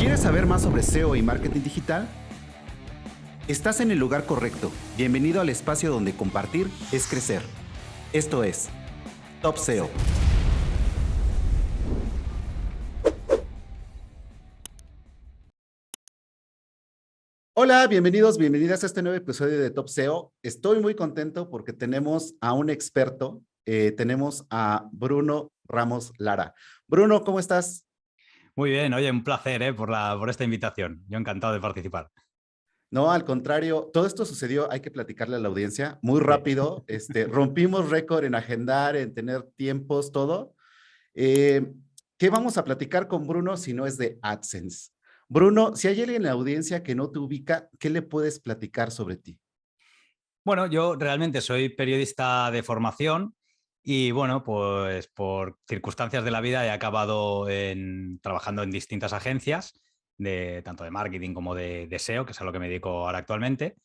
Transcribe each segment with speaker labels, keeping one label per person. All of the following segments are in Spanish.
Speaker 1: ¿Quieres saber más sobre SEO y marketing digital? Estás en el lugar correcto. Bienvenido al espacio donde compartir es crecer. Esto es Top SEO. Hola, bienvenidos, bienvenidas a este nuevo episodio de Top SEO. Estoy muy contento porque tenemos a un experto. Tenemos a Bruno Ramos Lara. Bruno, ¿cómo estás?
Speaker 2: Muy bien, oye, un placer por esta invitación. Yo encantado de participar.
Speaker 1: No, al contrario, todo esto sucedió, hay que platicarle a la audiencia, muy
Speaker 2: Sí.
Speaker 1: rápido. Rompimos récord en agendar, en tener tiempos, todo. Eh, ¿Qué vamos a platicar con Bruno si no es de AdSense? Bruno, si hay alguien en la audiencia que no te ubica, ¿qué le puedes platicar sobre ti?
Speaker 2: Bueno, yo realmente soy periodista de formación y bueno, pues por circunstancias de la vida he acabado trabajando en distintas agencias, tanto de marketing como de SEO, que es a lo que me dedico ahora actualmente.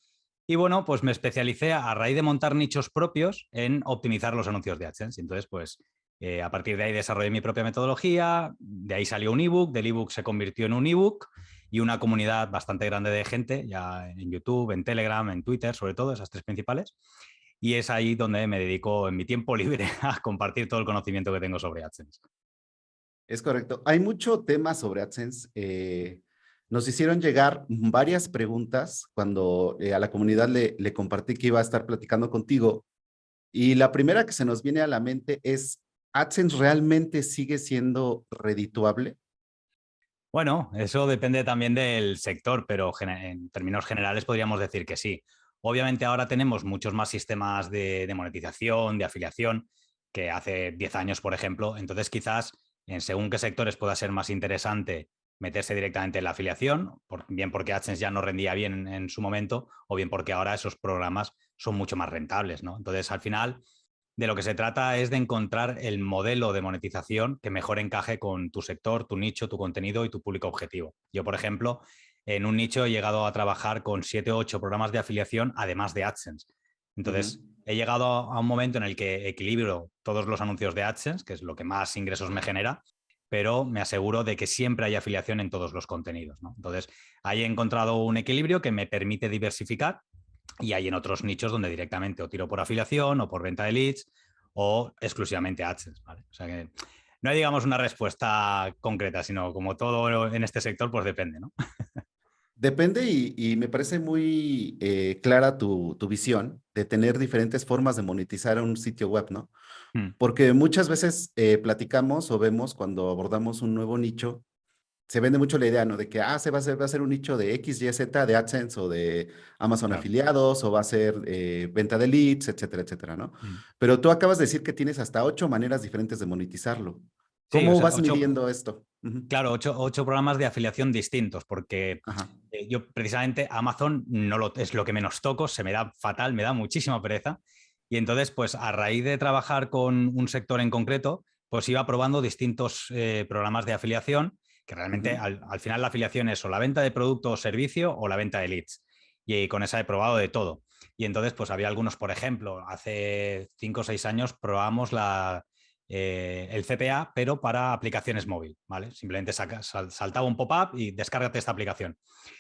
Speaker 2: Y bueno, pues me especialicé a raíz de montar nichos propios en optimizar los anuncios de AdSense. Entonces, pues a partir de ahí desarrollé mi propia metodología, de ahí salió un ebook, del ebook se convirtió en un ebook y una comunidad bastante grande de gente, ya en YouTube, en Telegram, en Twitter, sobre todo, esas tres principales. Y es ahí donde me dedico en mi tiempo libre a compartir todo el conocimiento que tengo sobre AdSense.
Speaker 1: Es correcto. Hay mucho tema sobre AdSense. Nos hicieron llegar varias preguntas cuando a la comunidad le compartí que iba a estar platicando contigo. Y la primera que se nos viene a la mente es, ¿AdSense realmente sigue siendo redituable?
Speaker 2: Bueno, eso depende también del sector, pero en términos generales podríamos decir que sí. Obviamente ahora tenemos muchos más sistemas de monetización, de afiliación, que hace 10 años, por ejemplo. Entonces, quizás en según qué sectores pueda ser más interesante meterse directamente en la afiliación, bien porque AdSense ya no rendía bien en su momento, o bien porque ahora esos programas son mucho más rentables, ¿no? Entonces, al final, de lo que se trata es de encontrar el modelo de monetización que mejor encaje con tu sector, tu nicho, tu contenido y tu público objetivo. Yo, por ejemplo, en un nicho he llegado a trabajar con 7 o 8 programas de afiliación, además de AdSense.
Speaker 1: Ujú.
Speaker 2: Entonces, he llegado a un momento en el que equilibro todos los anuncios de AdSense, que es lo que más ingresos me genera, pero me aseguro de que siempre hay afiliación en todos los contenidos, ¿no? Entonces, ahí he encontrado un equilibrio que me permite diversificar y hay en otros nichos donde directamente o tiro por afiliación o por venta de leads o exclusivamente AdSense, ¿vale? O sea que no hay, digamos, una respuesta concreta, sino como todo en este sector, pues depende, ¿no?
Speaker 1: Depende y me parece muy clara tu visión de tener diferentes formas de monetizar un sitio web, ¿no?
Speaker 2: Mm.
Speaker 1: Porque muchas veces platicamos o vemos cuando abordamos un nuevo nicho, se vende mucho la idea, ¿no? De que, va a ser un nicho de X, Y, Z, de AdSense o de Amazon
Speaker 2: Claro.
Speaker 1: afiliados o va a ser venta de leads, etcétera, etcétera, ¿no?
Speaker 2: Mm.
Speaker 1: Pero tú acabas de decir que tienes hasta 8 maneras diferentes de monetizarlo.
Speaker 2: Sí, o
Speaker 1: ¿Cómo
Speaker 2: sea,
Speaker 1: vas midiendo esto? Ujú.
Speaker 2: claro, ocho programas de afiliación distintos, porque
Speaker 1: Ajá.
Speaker 2: yo precisamente Amazon es lo que menos toco, se me da fatal, me da muchísima pereza. Y entonces, pues a raíz de trabajar con un sector en concreto, pues iba probando distintos programas de afiliación, que realmente
Speaker 1: Ujú.
Speaker 2: al final la afiliación es o la venta de producto o servicio o la venta de leads. Y con esa he probado de todo. Y entonces, pues había algunos, por ejemplo, hace 5 o 6 años probamos el CPA, pero para aplicaciones móvil, ¿vale? Simplemente saltaba un pop-up y descárgate esta aplicación.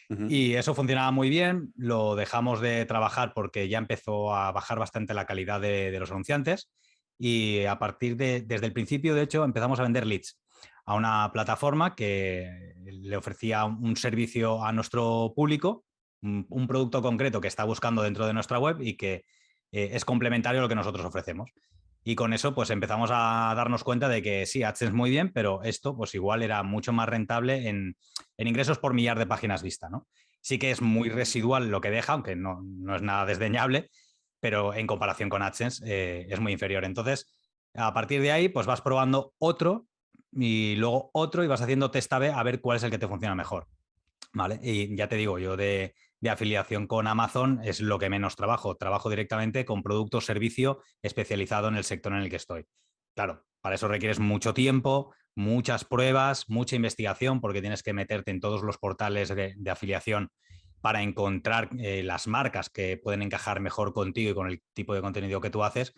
Speaker 1: Ujú.
Speaker 2: Y eso funcionaba muy bien, lo dejamos de trabajar porque ya empezó a bajar bastante la calidad de los anunciantes y desde el principio, de hecho, empezamos a vender leads a una plataforma que le ofrecía un servicio a nuestro público, un producto concreto que está buscando dentro de nuestra web y que es complementario a lo que nosotros ofrecemos. Y con eso, pues empezamos a darnos cuenta de que sí, AdSense muy bien, pero esto, pues igual era mucho más rentable en ingresos por millar de páginas vistas, ¿no? Sí que es muy residual lo que deja, aunque no es nada desdeñable, pero en comparación con AdSense es muy inferior. Entonces, a partir de ahí, pues vas probando otro y luego otro y vas haciendo test A/B a ver cuál es el que te funciona mejor. ¿Vale? Y ya te digo, yo de afiliación con Amazon es lo que menos trabajo. Trabajo directamente con producto o servicio especializado en el sector en el que estoy. Claro, para eso requieres mucho tiempo, muchas pruebas, mucha investigación, porque tienes que meterte en todos los portales de afiliación para encontrar las marcas que pueden encajar mejor contigo y con el tipo de contenido que tú haces.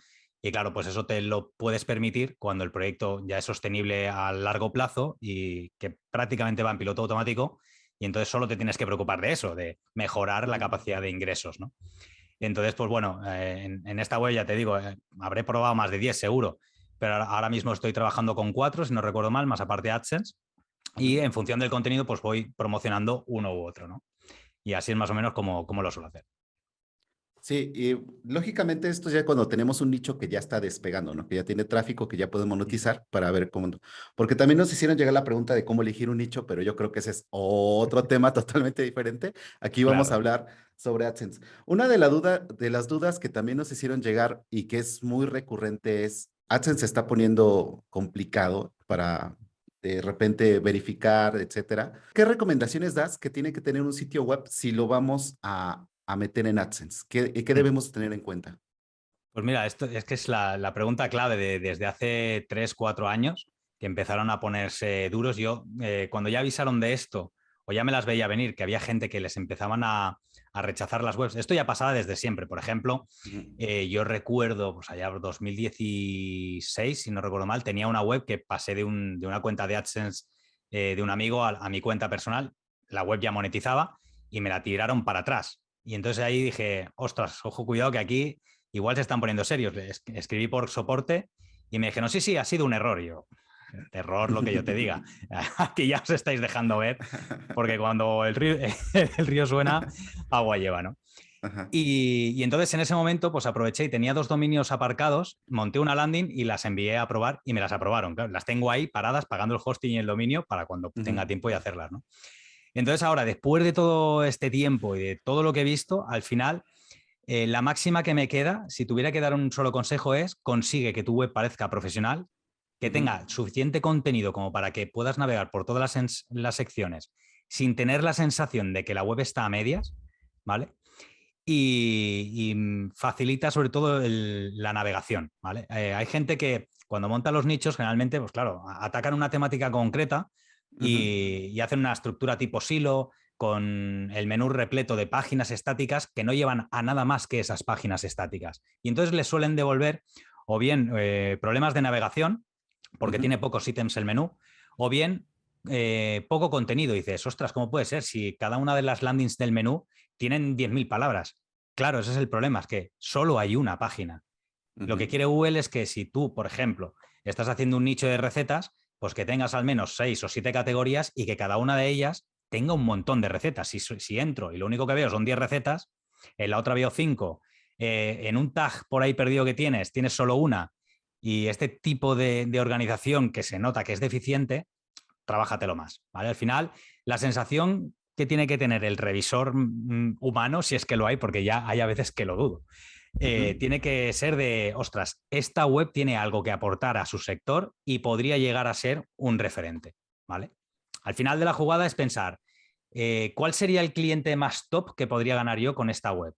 Speaker 2: Y claro, pues eso te lo puedes permitir cuando el proyecto ya es sostenible a largo plazo y que prácticamente va en piloto automático y entonces solo te tienes que preocupar de eso, de mejorar la capacidad de ingresos, ¿no? Entonces, pues bueno, en esta web ya te digo, habré probado más de 10 seguro, pero ahora mismo estoy trabajando con 4, si no recuerdo mal, más aparte de AdSense, y en función del contenido pues voy promocionando uno u otro, ¿no? Y así es más o menos como lo suelo hacer.
Speaker 1: Sí, y lógicamente esto ya cuando tenemos un nicho que ya está despegando, ¿no? Que ya tiene tráfico, que ya puede monetizar para ver cómo. Porque también nos hicieron llegar la pregunta de cómo elegir un nicho, pero yo creo que ese es otro tema totalmente diferente. Aquí vamos a
Speaker 2: Claro.
Speaker 1: hablar sobre AdSense. Una de las dudas que también nos hicieron llegar y que es muy recurrente es, AdSense se está poniendo complicado para de repente verificar, etcétera. ¿Qué recomendaciones das que tiene que tener un sitio web si lo vamos a meter en AdSense? ¿Qué debemos tener en cuenta?
Speaker 2: Pues mira, esto es que es la pregunta clave desde hace 3, 4 años que empezaron a ponerse duros. Yo, cuando ya avisaron de esto, o ya me las veía venir, que había gente que les empezaban a rechazar las webs. Esto ya pasaba desde siempre. Por ejemplo,
Speaker 1: Ujú,
Speaker 2: yo recuerdo, pues allá 2016, si no recuerdo mal, tenía una web que pasé de una cuenta de AdSense de un amigo a mi cuenta personal. La web ya monetizaba y me la tiraron para atrás. Y entonces ahí dije, ostras, ojo, cuidado que aquí igual se están poniendo serios. Escribí por soporte y me dijeron, sí, sí, ha sido un error. Y yo, error lo que yo te diga. Aquí ya os estáis dejando ver, porque cuando el río suena, agua lleva, ¿no?
Speaker 1: ajá,
Speaker 2: Y entonces en ese momento pues aproveché y tenía 2 dominios aparcados, monté una landing y las envié a probar y me las aprobaron. Claro, las tengo ahí paradas pagando el hosting y el dominio para cuando
Speaker 1: ujú,
Speaker 2: tenga tiempo y hacerlas, ¿no? Entonces ahora, después de todo este tiempo y de todo lo que he visto, al final la máxima que me queda, si tuviera que dar un solo consejo, es consigue que tu web parezca profesional, que
Speaker 1: ujú,
Speaker 2: tenga suficiente contenido como para que puedas navegar por todas las secciones sin tener la sensación de que la web está a medias, ¿vale? Y facilita sobre todo la navegación, ¿vale? Hay gente que cuando monta los nichos, generalmente, pues claro, atacan una temática concreta
Speaker 1: ujú,
Speaker 2: y hacen una estructura tipo silo con el menú repleto de páginas estáticas que no llevan a nada más que esas páginas estáticas. Y entonces les suelen devolver o bien problemas de navegación, porque
Speaker 1: ujú,
Speaker 2: tiene pocos ítems el menú, o bien poco contenido. Y dices, ostras, ¿cómo puede ser si cada una de las landings del menú tienen 10.000 palabras? Claro, ese es el problema, es que solo hay una página. Lo que
Speaker 1: ujú,
Speaker 2: quiere Google es que si tú, por ejemplo, estás haciendo un nicho de recetas, pues que tengas al menos 6 o 7 categorías y que cada una de ellas tenga un montón de recetas. Si entro y lo único que veo son 10 recetas, en la otra veo 5, en un tag por ahí perdido que tienes solo una, y este tipo de organización que se nota que es deficiente, trabájatelo más, ¿vale? Al final, la sensación que tiene que tener el revisor humano, si es que lo hay, porque ya hay a veces que lo dudo,
Speaker 1: ujú,
Speaker 2: tiene que ser de, ostras, esta web tiene algo que aportar a su sector y podría llegar a ser un referente, ¿vale? Al final de la jugada es pensar, ¿cuál sería el cliente más top que podría ganar yo con esta web?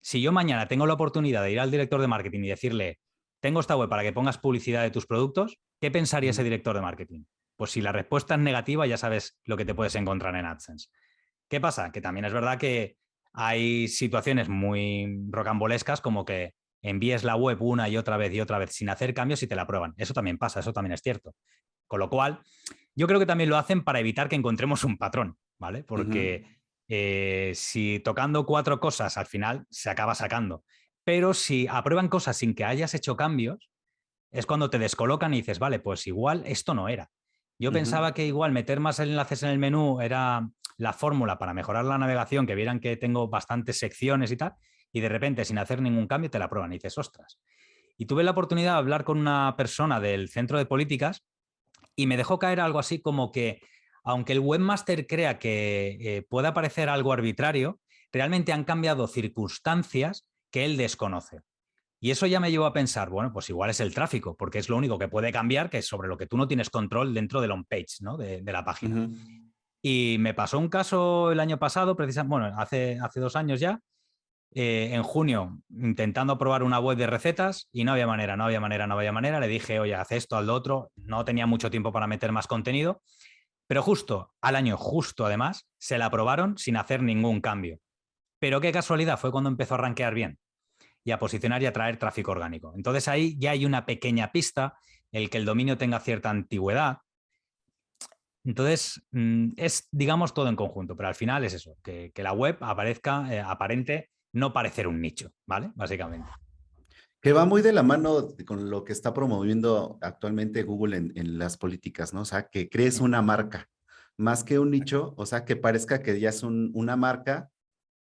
Speaker 2: Si yo mañana tengo la oportunidad de ir al director de marketing y decirle, tengo esta web para que pongas publicidad de tus productos, ¿qué pensaría ese
Speaker 1: ujú.
Speaker 2: director de marketing? Pues si la respuesta es negativa, ya sabes lo que te puedes encontrar en AdSense. ¿Qué pasa? Que también es verdad que hay situaciones muy rocambolescas como que envíes la web una y otra vez sin hacer cambios y te la prueban. Eso también pasa, eso también es cierto. Con lo cual, yo creo que también lo hacen para evitar que encontremos un patrón, ¿vale?
Speaker 1: Ujú,
Speaker 2: Porque si tocando 4 cosas al final se acaba sacando, pero si aprueban cosas sin que hayas hecho cambios, es cuando te descolocan y dices, vale, pues igual esto no era. Yo
Speaker 1: ujú,
Speaker 2: pensaba que igual meter más enlaces en el menú era la fórmula para mejorar la navegación, que vieran que tengo bastantes secciones y tal, y de repente sin hacer ningún cambio te la prueban y dices, ostras. Y tuve la oportunidad de hablar con una persona del centro de políticas y me dejó caer algo así como que, aunque el webmaster crea que pueda parecer algo arbitrario, realmente han cambiado circunstancias que él desconoce. Y eso ya me llevó a pensar, bueno, pues igual es el tráfico, porque es lo único que puede cambiar, que es sobre lo que tú no tienes control dentro del on-page, ¿no? de la página.
Speaker 1: ujú,
Speaker 2: Y me pasó un caso el año pasado, precisamente, bueno, hace 2 años ya, en junio, intentando probar una web de recetas y no había manera, no había manera, no había manera. Le dije, oye, haz esto, haz lo otro. No tenía mucho tiempo para meter más contenido, pero justo al año, justo además, se la aprobaron sin hacer ningún cambio. Pero qué casualidad, fue cuando empezó a rankear bien y a posicionar y a traer tráfico orgánico. Entonces ahí ya hay una pequeña pista, el que el dominio tenga cierta antigüedad. Entonces, es, digamos, todo en conjunto, pero al final es eso, que la web aparezca, aparente no parecer un nicho, ¿vale? Básicamente.
Speaker 1: Que va muy de la mano con lo que está promoviendo actualmente Google en las políticas, ¿no? O sea, que crees una marca, más que un nicho, o sea, que parezca que ya es una marca,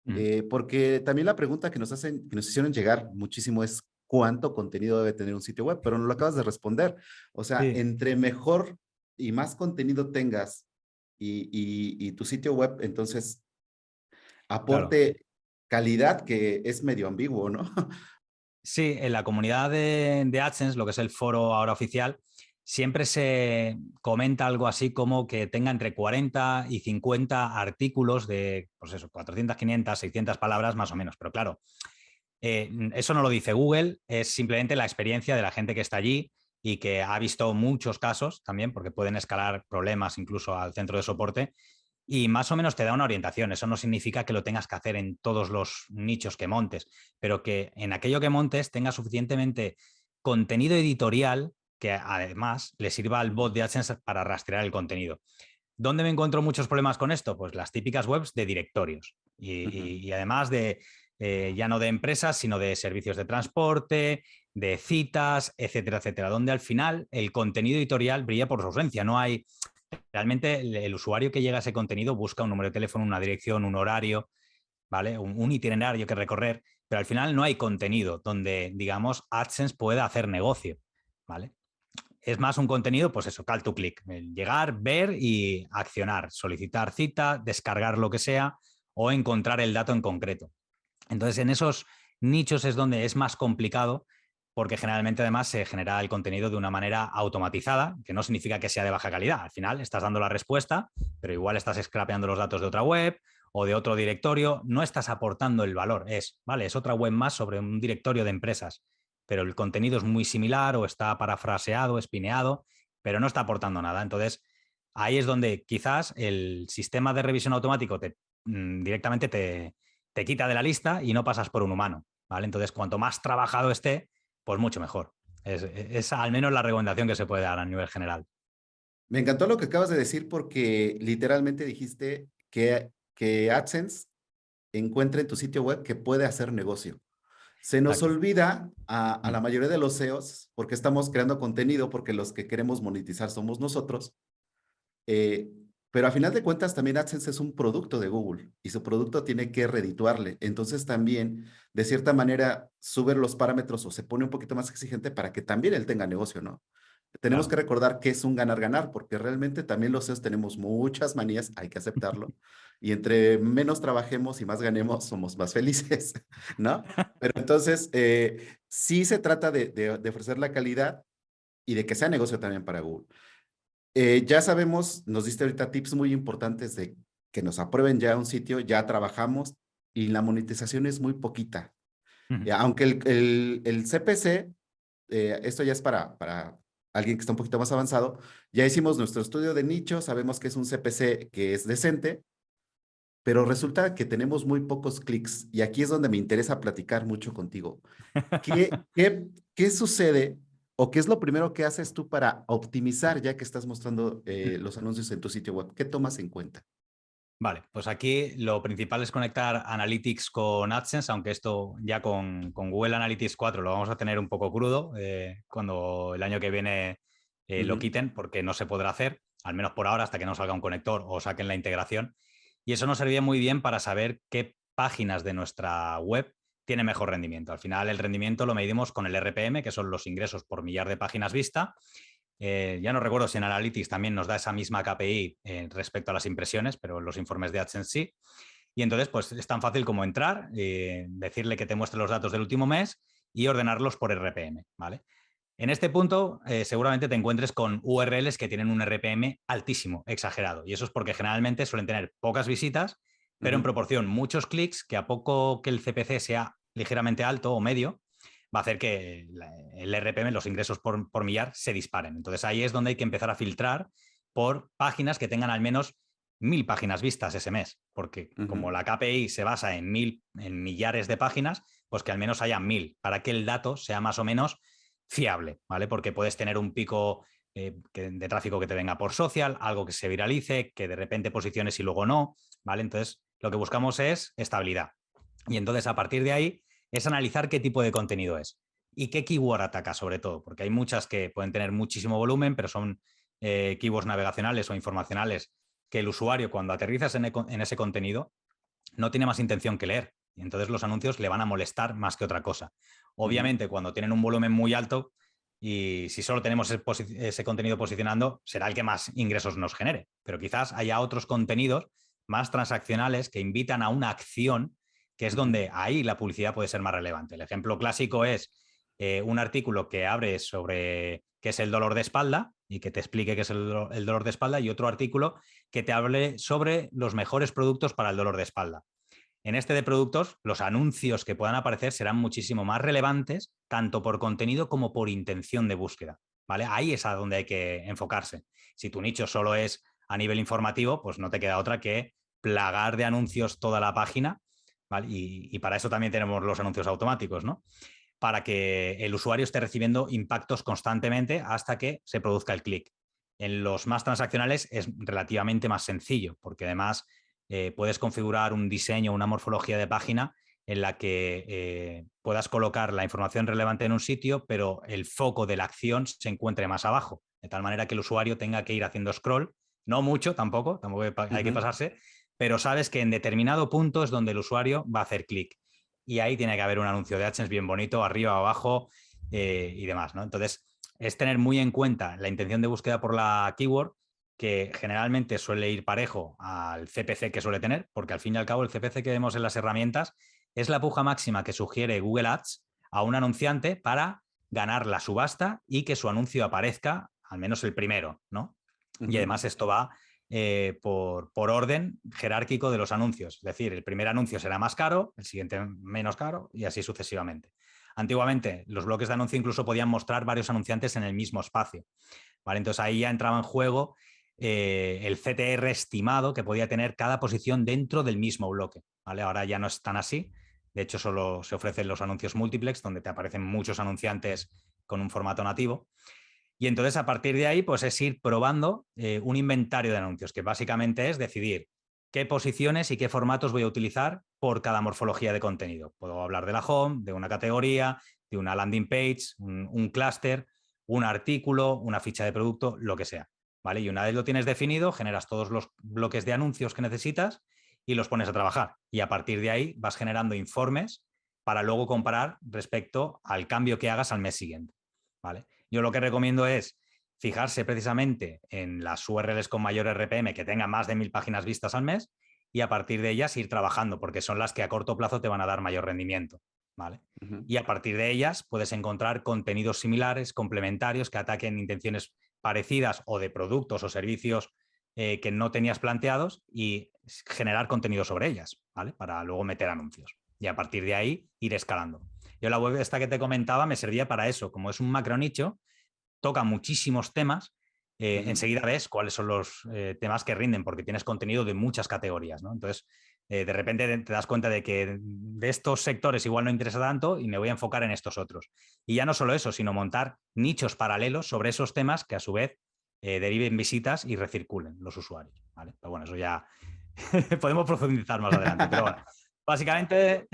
Speaker 2: Mm.
Speaker 1: porque también la pregunta que nos hacen, que nos hicieron llegar muchísimo es cuánto contenido debe tener un sitio web, pero no lo acabas de responder. O sea,
Speaker 2: Sí,
Speaker 1: entre mejor y más contenido tengas y tu sitio web, entonces
Speaker 2: claro.
Speaker 1: aporte calidad que es medio ambiguo, ¿no?
Speaker 2: Sí, en la comunidad de AdSense, lo que es el foro ahora oficial, siempre se comenta algo así como que tenga entre 40 y 50 artículos de, pues eso, 400, 500, 600 palabras más o menos. Pero claro, eso no lo dice Google, es simplemente la experiencia de la gente que está allí y que ha visto muchos casos también, porque pueden escalar problemas incluso al centro de soporte, y más o menos te da una orientación. Eso no significa que lo tengas que hacer en todos los nichos que montes, pero que en aquello que montes tenga suficientemente contenido editorial que además le sirva al bot de AdSense para rastrear el contenido. ¿Dónde me encuentro muchos problemas con esto? Pues las típicas webs de directorios
Speaker 1: Ujú.
Speaker 2: y además de ya no de empresas, sino de servicios de transporte, de citas, etcétera, etcétera, donde al final el contenido editorial brilla por su ausencia. No hay, realmente el usuario que llega a ese contenido busca un número de teléfono, una dirección, un horario, ¿vale? Un itinerario que recorrer, pero al final no hay contenido donde, digamos, AdSense pueda hacer negocio, ¿vale? Es más un contenido, pues eso, call to click, el llegar, ver y accionar, solicitar cita, descargar lo que sea o encontrar el dato en concreto. Entonces, en esos nichos es donde es más complicado porque generalmente además se genera el contenido de una manera automatizada, que no significa que sea de baja calidad. Al final estás dando la respuesta, pero igual estás scrapeando los datos de otra web o de otro directorio, no estás aportando el valor. Vale, es otra web más sobre un directorio de empresas, pero el contenido es muy similar o está parafraseado, espineado, pero no está aportando nada. Entonces, ahí es donde quizás el sistema de revisión automático directamente te quita de la lista y no pasas por un humano, ¿vale? Entonces, cuanto más trabajado esté, pues mucho mejor. Es al menos la recomendación que se puede dar a nivel general.
Speaker 1: Me encantó lo que acabas de decir porque literalmente dijiste que AdSense encuentra en tu sitio web que puede hacer negocio. Se nos
Speaker 2: Exacto.
Speaker 1: olvida a
Speaker 2: Mm.
Speaker 1: la mayoría de los SEOs, porque estamos creando contenido, porque los que queremos monetizar somos nosotros, eh, pero a final de cuentas también AdSense es un producto de Google y su producto tiene que redituarle. Entonces también, de cierta manera, sube los parámetros o se pone un poquito más exigente para que también él tenga negocio, ¿no? Tenemos que
Speaker 2: Claro.
Speaker 1: recordar que es un ganar-ganar, porque realmente también los CEOs tenemos muchas manías, hay que aceptarlo, y entre menos trabajemos y más ganemos, somos más felices, ¿no? Pero entonces, sí se trata de ofrecer la calidad y de que sea negocio también para Google. Ya sabemos, nos diste ahorita tips muy importantes de que nos aprueben ya un sitio, ya trabajamos y la monetización es muy poquita.
Speaker 2: Ujú.
Speaker 1: Aunque el CPC, esto ya es para alguien que está un poquito más avanzado, ya hicimos nuestro estudio de nicho, sabemos que es un CPC que es decente, pero resulta que tenemos muy pocos clics y aquí es donde me interesa platicar mucho contigo. ¿Qué sucede o qué es lo primero que haces tú para optimizar ya que estás mostrando los anuncios en tu sitio web? ¿Qué tomas en cuenta?
Speaker 2: Vale, pues aquí lo principal es conectar Analytics con AdSense, aunque esto ya con Google Analytics 4 lo vamos a tener un poco crudo cuando el año que viene lo
Speaker 1: Ujú.
Speaker 2: quiten, porque no se podrá hacer, al menos por ahora, hasta que no salga un conector o saquen la integración. Y eso nos serviría muy bien para saber qué páginas de nuestra web tienen mejor rendimiento. Al final, el rendimiento lo medimos con el RPM, que son los ingresos por millar de páginas vista. Ya no recuerdo si en Analytics también nos da esa misma KPI respecto a las impresiones, pero en los informes de AdSense sí. Y entonces, pues es tan fácil como entrar, decirle que te muestre los datos del último mes y ordenarlos por RPM, ¿vale? En este punto, seguramente te encuentres con URLs que tienen un RPM altísimo, exagerado. Y eso es porque generalmente suelen tener pocas visitas, pero en
Speaker 1: Ujú.
Speaker 2: proporción muchos clics, que a poco que el CPC sea ligeramente alto o medio, va a hacer que el RPM, los ingresos por millar, se disparen. Entonces ahí es donde hay que empezar a filtrar por páginas que tengan al menos 1000 páginas vistas ese mes, porque como
Speaker 1: Ujú.
Speaker 2: la KPI se basa en millares de páginas, pues que al menos haya 1000 para que el dato sea más o menos fiable, ¿vale? Porque puedes tener un pico de tráfico que te venga por social, algo que se viralice, que de repente posiciones y luego no, ¿vale? Entonces, lo que buscamos es estabilidad. Y entonces, a partir de ahí, es analizar qué tipo de contenido es y qué keyword ataca, sobre todo, porque hay muchas que pueden tener muchísimo volumen, pero son keywords navegacionales o informacionales que el usuario, cuando aterrizas en ese contenido, no tiene más intención que leer. Y entonces los anuncios le van a molestar más que otra cosa. Obviamente, cuando tienen un volumen muy alto y si solo tenemos ese contenido posicionando, será el que más ingresos nos genere. Pero quizás haya otros contenidos más transaccionales que invitan a una acción, que es donde ahí la publicidad puede ser más relevante. El ejemplo clásico es un artículo que abre sobre qué es el dolor de espalda y que te explique qué es el dolor de espalda, y otro artículo que te hable sobre los mejores productos para el dolor de espalda. En este de productos, los anuncios que puedan aparecer serán muchísimo más relevantes, tanto por contenido como por intención de búsqueda, ¿vale? Ahí es a donde hay que enfocarse. Si tu nicho solo es a nivel informativo, pues no te queda otra que plagar de anuncios toda la página, ¿vale? Y para eso también tenemos los anuncios automáticos, ¿no? Para que el usuario esté recibiendo impactos constantemente hasta que se produzca el clic. En los más transaccionales es relativamente más sencillo, porque además puedes configurar un diseño, una morfología de página en la que puedas colocar la información relevante en un sitio, pero el foco de la acción se encuentre más abajo, de tal manera que el usuario tenga que ir haciendo scroll, no mucho tampoco hay que pasarse, pero sabes que en determinado punto es donde el usuario va a hacer clic. Y ahí tiene que haber un anuncio de AdSense bien bonito, arriba o abajo y demás, ¿no? Entonces, es tener muy en cuenta la intención de búsqueda por la keyword, que generalmente suele ir parejo al CPC que suele tener, porque al fin y al cabo el CPC que vemos en las herramientas es la puja máxima que sugiere Google Ads a un anunciante para ganar la subasta y que su anuncio aparezca, al menos el primero, ¿no? Y además esto va por orden jerárquico de los anuncios. Es decir, el primer anuncio será más caro, el siguiente menos caro y así sucesivamente. Antiguamente, los bloques de anuncio incluso podían mostrar varios anunciantes en el mismo espacio, ¿vale? Entonces ahí ya entraba en juego el CTR estimado que podía tener cada posición dentro del mismo bloque, ¿vale? Ahora ya no es tan así. De hecho, solo se ofrecen los anuncios multiplex, donde te aparecen muchos anunciantes con un formato nativo. Y entonces, a partir de ahí, pues es ir probando un inventario de anuncios, que básicamente es decidir qué posiciones y qué formatos voy a utilizar por cada morfología de contenido. Puedo hablar de la home, de una categoría, de una landing page, un clúster, un artículo, una ficha de producto, lo que sea, ¿vale? Y una vez lo tienes definido, generas todos los bloques de anuncios que necesitas y los pones a trabajar. Y a partir de ahí vas generando informes para luego comparar respecto al cambio que hagas al mes siguiente, ¿vale? Yo lo que recomiendo es fijarse precisamente en las URLs con mayor RPM que tengan más de 1000 páginas vistas al mes y a partir de ellas ir trabajando, porque son las que a corto plazo te van a dar mayor rendimiento, ¿vale? Y a partir de ellas puedes encontrar contenidos similares, complementarios, que ataquen intenciones parecidas o de productos o servicios que no tenías planteados y generar contenido sobre ellas, ¿vale? Para luego meter anuncios. Y a partir de ahí ir escalando. Yo la web esta que te comentaba me servía para eso. Como es un macro nicho, toca muchísimos temas. Enseguida ves cuáles son los temas que rinden, porque tienes contenido de muchas categorías, ¿no? Entonces, de repente te das cuenta de que de estos sectores igual no interesa tanto y me voy a enfocar en estos otros. Y ya no solo eso, sino montar nichos paralelos sobre esos temas que a su vez deriven visitas y recirculen los usuarios, ¿vale? Pero bueno, eso ya podemos profundizar más adelante, pero bueno. Básicamente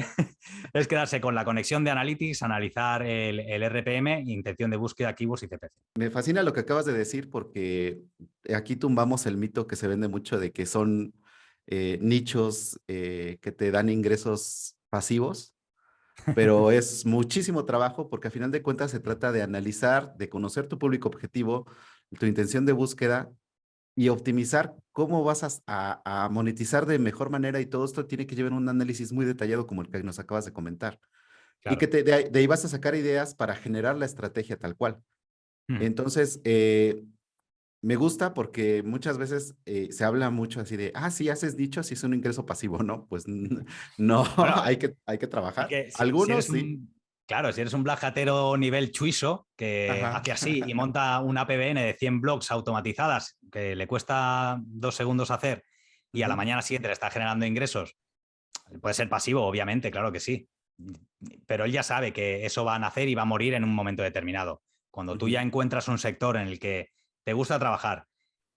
Speaker 2: es quedarse con la conexión de Analytics, analizar el RPM, intención de búsqueda, keywords y CPC.
Speaker 1: Me fascina lo que acabas de decir porque aquí tumbamos el mito que se vende mucho de que son nichos que te dan ingresos pasivos, pero es muchísimo trabajo porque a final de cuentas se trata de analizar, de conocer tu público objetivo, tu intención de búsqueda y optimizar cómo vas a monetizar de mejor manera, y todo esto tiene que llevar un análisis muy detallado como el que nos acabas de comentar. Y que
Speaker 2: Claro.
Speaker 1: de ahí vas a sacar ideas para generar la estrategia tal cual. Entonces, me gusta porque muchas veces se habla mucho así de, sí, haces dicho, si es un ingreso pasivo, ¿no? Pues no,
Speaker 2: Bueno,
Speaker 1: hay que
Speaker 2: es
Speaker 1: trabajar.
Speaker 2: que si
Speaker 1: Algunos
Speaker 2: eres
Speaker 1: sí.
Speaker 2: claro, si eres un blajatero nivel chuiso que
Speaker 1: Ajá.
Speaker 2: hace así y monta una PBN de 100 blogs automatizadas que le cuesta 2 segundos hacer y a la
Speaker 1: Ujú,
Speaker 2: mañana siguiente le está generando ingresos, puede ser pasivo, obviamente, claro que sí. Pero él ya sabe que eso va a nacer y va a morir en un momento determinado. Cuando tú
Speaker 1: ujú,
Speaker 2: ya encuentras un sector en el que te gusta trabajar,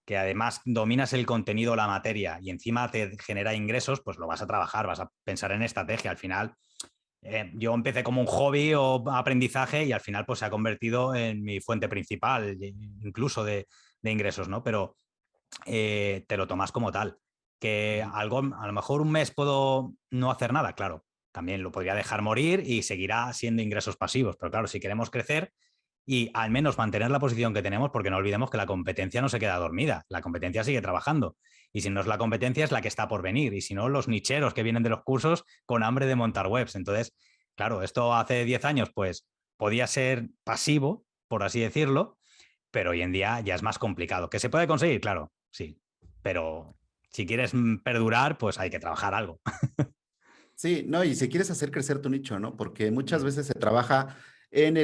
Speaker 2: que además dominas el contenido, la materia y encima te genera ingresos, pues lo vas a trabajar, vas a pensar en estrategia. Al final, yo empecé como un hobby o aprendizaje y al final pues se ha convertido en mi fuente principal, incluso de ingresos, ¿no? Pero te lo tomas como tal. Que
Speaker 1: Ujú.
Speaker 2: algo, a lo mejor un mes puedo no hacer nada, claro. También lo podría dejar morir y seguirá siendo ingresos pasivos. Pero claro, si queremos crecer y al menos mantener la posición que tenemos, porque no olvidemos que la competencia no se queda dormida, la competencia sigue trabajando. Y si no es la competencia, es la que está por venir. Y si no, los nicheros que vienen de los cursos con hambre de montar webs. Entonces, claro, esto hace 10 años, pues podía ser pasivo, por así decirlo, pero hoy en día ya es más complicado. ¿Que se puede conseguir? Claro, sí. Pero si quieres perdurar, pues hay que trabajar algo.
Speaker 1: Sí, no, y si quieres hacer crecer tu nicho, ¿no? Porque muchas
Speaker 2: Mm,
Speaker 1: veces se trabaja en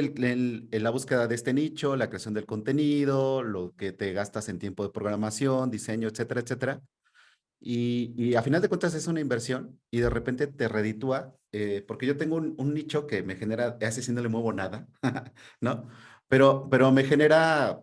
Speaker 1: la búsqueda de este nicho, la creación del contenido, lo que te gastas en tiempo de programación, diseño, etcétera, etcétera. Y a final de cuentas es una inversión y de repente te reditúa, porque yo tengo un nicho que me genera, hace si no le muevo nada, ¿no? Pero me genera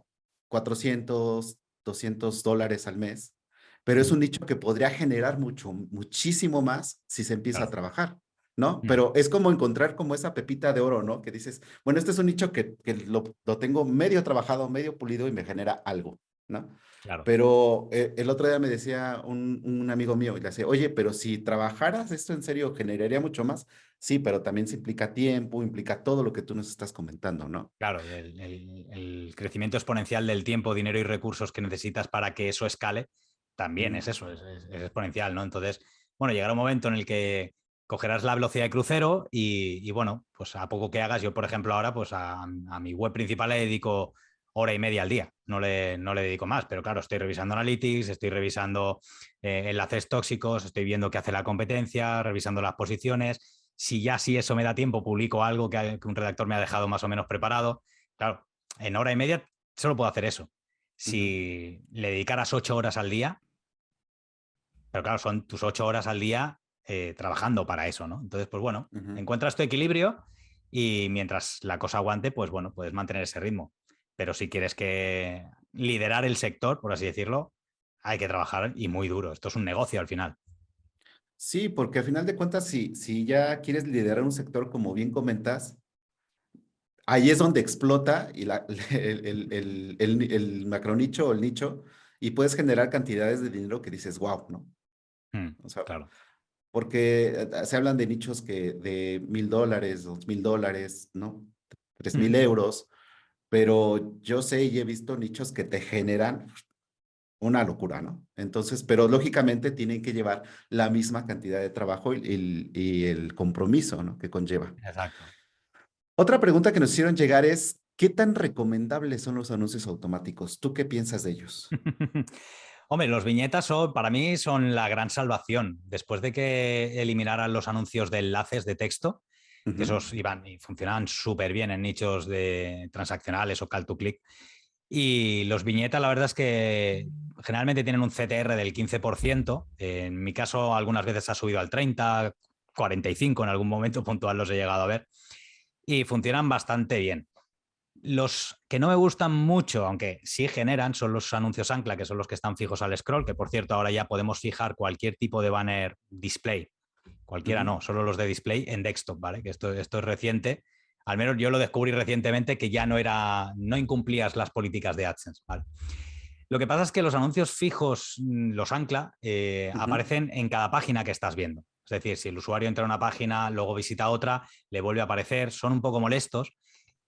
Speaker 1: 400, $200 al mes, pero es
Speaker 2: mm,
Speaker 1: un nicho que podría generar muchísimo más si se empieza a
Speaker 2: claro.
Speaker 1: trabajar, ¿no?
Speaker 2: Mm,
Speaker 1: Pero es como encontrar como esa pepita de oro, ¿no? Que dices, bueno, este es un nicho que lo tengo medio trabajado, medio pulido y me genera algo, ¿no?
Speaker 2: claro.
Speaker 1: Pero el otro día me decía un amigo mío, y le decía, oye, pero si trabajaras esto en serio, generaría mucho más. Sí, pero también se implica tiempo, implica todo lo que tú nos estás comentando, ¿no?
Speaker 2: Claro, el crecimiento exponencial del tiempo, dinero y recursos que necesitas para que eso escale, también
Speaker 1: Ujú.
Speaker 2: es eso, es exponencial, ¿no? Entonces, bueno, llegará un momento en el que cogerás la velocidad de crucero y, bueno, pues a poco que hagas, yo por ejemplo ahora, pues a mi web principal le dedico hora y media al día, no le dedico más, pero claro, estoy revisando analytics, estoy revisando enlaces tóxicos, estoy viendo qué hace la competencia, revisando las posiciones. Si eso me da tiempo, publico algo que un redactor me ha dejado más o menos preparado. Claro, en hora y media solo puedo hacer eso.
Speaker 1: Ujú.
Speaker 2: Si le dedicaras 8 horas al día, pero claro, son tus 8 horas al día trabajando para eso, ¿no? Entonces, pues bueno,
Speaker 1: Ujú.
Speaker 2: encuentras tu equilibrio y mientras la cosa aguante, pues bueno, puedes mantener ese ritmo. Pero si quieres que liderar el sector, por así decirlo, hay que trabajar y muy duro. Esto es un negocio al final.
Speaker 1: Sí, porque al final de cuentas, si ya quieres liderar un sector, como bien comentas, ahí es donde explota y el macronicho o el nicho y puedes generar cantidades de dinero que dices, wow, ¿no? O sea,
Speaker 2: Claro.
Speaker 1: porque se hablan de nichos que de $1,000, $2,000, ¿no? 3,000 euros, pero yo sé y he visto nichos que te generan una locura, ¿no? Entonces, pero lógicamente tienen que llevar la misma cantidad de trabajo y el compromiso, ¿no? Que conlleva.
Speaker 2: Exacto.
Speaker 1: Otra pregunta que nos hicieron llegar es, ¿qué tan recomendables son los anuncios automáticos? ¿Tú qué piensas de ellos?
Speaker 2: Hombre, los viñetas para mí son la gran salvación. Después de que eliminaran los anuncios de enlaces de texto, que
Speaker 1: Ujú.
Speaker 2: esos iban y funcionaban súper bien en nichos de transaccionales o call to click. Y los viñetas, la verdad es que generalmente tienen un CTR del 15%. En mi caso, algunas veces ha subido al 30, 45, en algún momento puntual los he llegado a ver. Y funcionan bastante bien. Los que no me gustan mucho, aunque sí generan, son los anuncios ancla, que son los que están fijos al scroll, que por cierto ahora ya podemos fijar cualquier tipo de banner display, cualquiera
Speaker 1: Ujú.
Speaker 2: no, solo los de display en desktop, ¿vale? Que esto es reciente, al menos yo lo descubrí recientemente que ya no incumplías las políticas de AdSense, ¿vale? Lo que pasa es que los anuncios fijos, los ancla,
Speaker 1: Ujú.
Speaker 2: aparecen en cada página que estás viendo. Es decir, si el usuario entra a una página, luego visita otra, le vuelve a aparecer, son un poco molestos.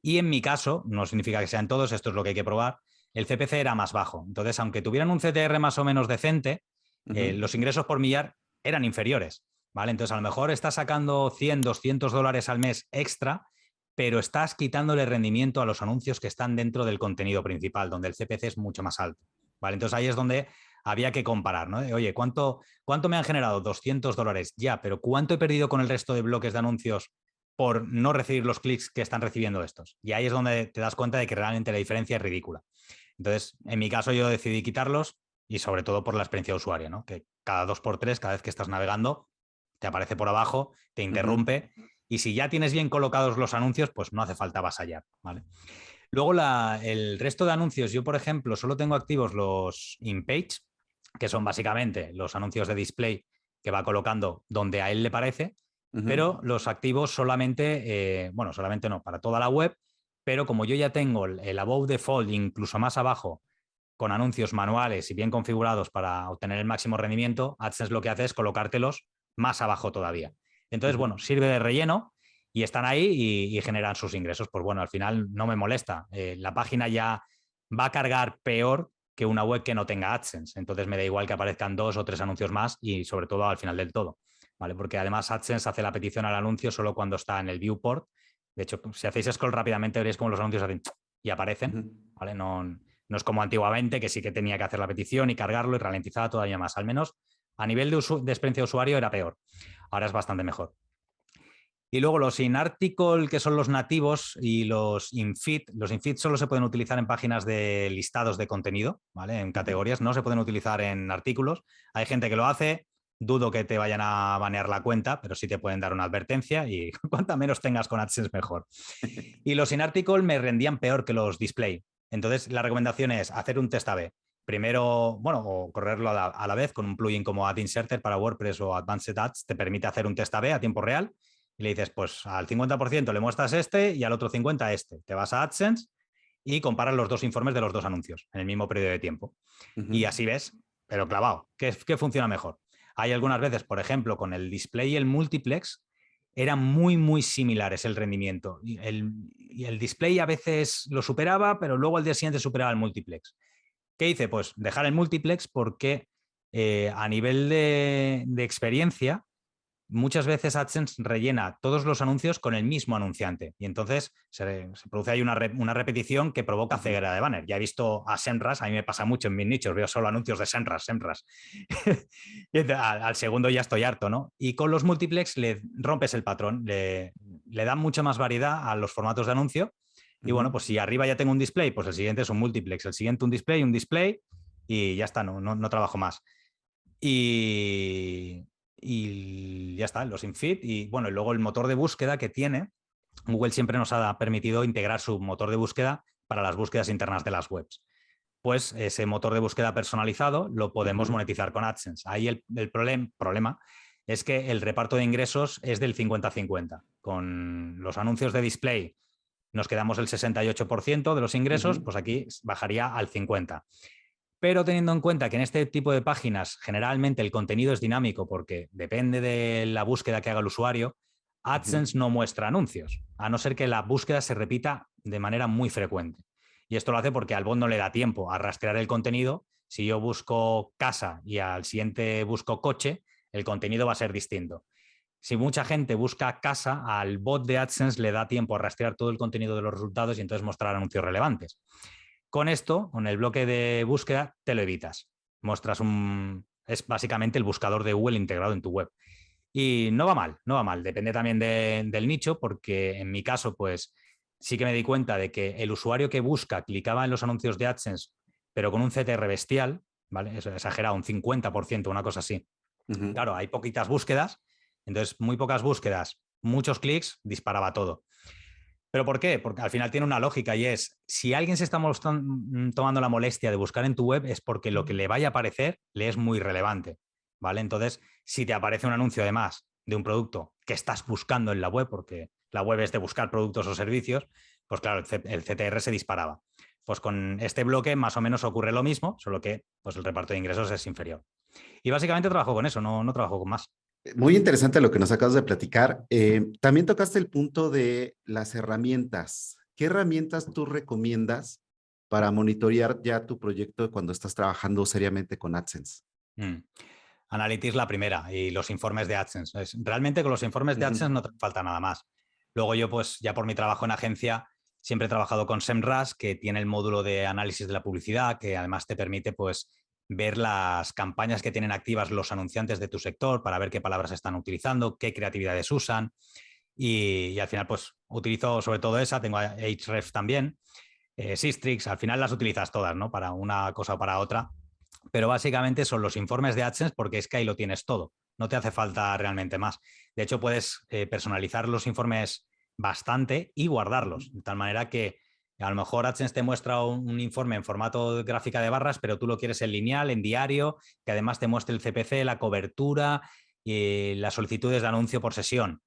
Speaker 2: Y en mi caso, no significa que sean todos, esto es lo que hay que probar, el CPC era más bajo. Entonces, aunque tuvieran un CTR más o menos decente,
Speaker 1: Ujú.
Speaker 2: los ingresos por millar eran inferiores. ¿Vale? Entonces, a lo mejor estás sacando 100, $200 al mes extra, pero estás quitándole rendimiento a los anuncios que están dentro del contenido principal, donde el CPC es mucho más alto. ¿Vale? Entonces ahí es donde había que comparar, ¿no? Oye, ¿cuánto me han generado? $200. Ya, pero ¿cuánto he perdido con el resto de bloques de anuncios por no recibir los clics que están recibiendo estos? Y ahí es donde te das cuenta de que realmente la diferencia es ridícula. Entonces, en mi caso yo decidí quitarlos y sobre todo por la experiencia de usuario, ¿no? Que cada 2x3, cada vez que estás navegando, te aparece por abajo, te
Speaker 1: Ujú.
Speaker 2: interrumpe y si ya tienes bien colocados los anuncios, pues no hace falta avasallar, ¿vale? Luego el resto de anuncios, yo por ejemplo solo tengo activos los in-page, que son básicamente los anuncios de display que va colocando donde a él le parece, pero los activos solamente, bueno, solamente no, para toda la web, pero como yo ya tengo el above default incluso más abajo con anuncios manuales y bien configurados para obtener el máximo rendimiento, AdSense lo que hace es colocártelos más abajo todavía. Entonces, bueno, sirve de relleno y están ahí y generan sus ingresos. Pues bueno, al final no me molesta. La página ya va a cargar peor que una web que no tenga AdSense. Entonces me da igual que aparezcan 2 o 3 anuncios más y sobre todo al final del todo. ¿Vale? Porque además AdSense hace la petición al anuncio solo cuando está en el viewport. De hecho, si hacéis scroll rápidamente veréis cómo los anuncios hacen y aparecen. ¿Vale? No es como antiguamente, que sí que tenía que hacer la petición y cargarlo y ralentizaba todavía más. Al menos a nivel de experiencia de usuario era peor. Ahora es bastante mejor. Y luego los in-article, que son los nativos, y los in-feed. Los in-feed solo se pueden utilizar en páginas de listados de contenido, ¿vale? En categorías, no se pueden utilizar en artículos. Hay gente que lo hace, dudo que te vayan a banear la cuenta, pero sí te pueden dar una advertencia y cuanta menos tengas con AdSense mejor. Y los in-article me rendían peor que los display. Entonces, la recomendación es hacer un test A/B. Primero, bueno, o correrlo a la vez con un plugin como Ad Inserter para WordPress o Advanced Ads, te permite hacer un test A/B a tiempo real y le dices, pues al 50% le muestras este y al otro 50% este. Te vas a AdSense y comparas los dos informes de los dos anuncios en el mismo periodo de tiempo. Y así ves, pero clavado, ¿qué funciona mejor? Hay algunas veces, por ejemplo, con el display y el multiplex, eran muy, muy similares el rendimiento. Y el display a veces lo superaba, pero luego al día siguiente superaba el multiplex. ¿Qué hice? Pues dejar el multiplex porque a nivel de experiencia, muchas veces AdSense rellena todos los anuncios con el mismo anunciante y entonces se produce ahí una repetición que provoca ceguera de banner. Ya he visto a SEMrush, a mí me pasa mucho en mis nichos, veo solo anuncios de SEMrush. Y al segundo ya estoy harto, ¿no? Y con los multiplex le rompes el patrón, le dan mucha más variedad a los formatos de anuncio. Y bueno, pues si arriba ya tengo un display, pues el siguiente es un multiplex, el siguiente un display y ya está, no trabajo más. Y ya está, los infeed. Y bueno, y luego el motor de búsqueda que tiene, Google siempre nos ha permitido integrar su motor de búsqueda para las búsquedas internas de las webs. Pues ese motor de búsqueda personalizado lo podemos monetizar con AdSense. Ahí el problema es que el reparto de ingresos es del 50-50. Con los anuncios de display nos quedamos el 68% de los ingresos, pues aquí bajaría al 50%. Pero teniendo en cuenta que en este tipo de páginas generalmente el contenido es dinámico porque depende de la búsqueda que haga el usuario, AdSense no muestra anuncios, a no ser que la búsqueda se repita de manera muy frecuente. Y esto lo hace porque al bot no le da tiempo a rastrear el contenido. Si yo busco casa y al siguiente busco coche, el contenido va a ser distinto. Si mucha gente busca casa, al bot de AdSense le da tiempo a rastrear todo el contenido de los resultados y entonces mostrar anuncios relevantes. Con esto, con el bloque de búsqueda, te lo evitas. Es básicamente el buscador de Google integrado en tu web. Y no va mal, no va mal. Depende también del nicho, porque en mi caso, pues sí que me di cuenta de que el usuario que busca clicaba en los anuncios de AdSense, pero con un CTR bestial, ¿vale? Eso exagerado, un 50%, una cosa así. Claro, hay poquitas búsquedas, entonces muy pocas búsquedas, muchos clics, disparaba todo. ¿Pero por qué? Porque al final tiene una lógica y es, si alguien se está tomando la molestia de buscar en tu web es porque lo que le vaya a aparecer le es muy relevante, ¿vale? Entonces, si te aparece un anuncio además de un producto que estás buscando en la web, porque la web es de buscar productos o servicios, pues claro, el CTR se disparaba. Pues con este bloque más o menos ocurre lo mismo, solo que pues el reparto de ingresos es inferior. Y básicamente trabajo con eso, no trabajo con más.
Speaker 1: Muy interesante lo que nos acabas de platicar. También tocaste el punto de las herramientas. ¿Qué herramientas tú recomiendas para monitorear ya tu proyecto cuando estás trabajando seriamente con AdSense?
Speaker 2: Mm. Analytics la primera y los informes de AdSense. Realmente con los informes de AdSense no te falta nada más. Luego yo, pues ya por mi trabajo en agencia, siempre he trabajado con SEMrush, que tiene el módulo de análisis de la publicidad, que además te permite pues ver las campañas que tienen activas los anunciantes de tu sector para ver qué palabras están utilizando, qué creatividades usan. Y al final, pues utilizo sobre todo esa, tengo Ahrefs también, Sistrix, al final las utilizas todas, ¿no? Para una cosa o para otra. Pero básicamente son los informes de AdSense porque es que ahí lo tienes todo. No te hace falta realmente más. De hecho, puedes personalizar los informes bastante y guardarlos, de tal manera que A lo mejor AdSense te muestra un informe en formato de gráfica de barras, pero tú lo quieres en lineal, en diario, que además te muestre el CPC, la cobertura y las solicitudes de anuncio por sesión.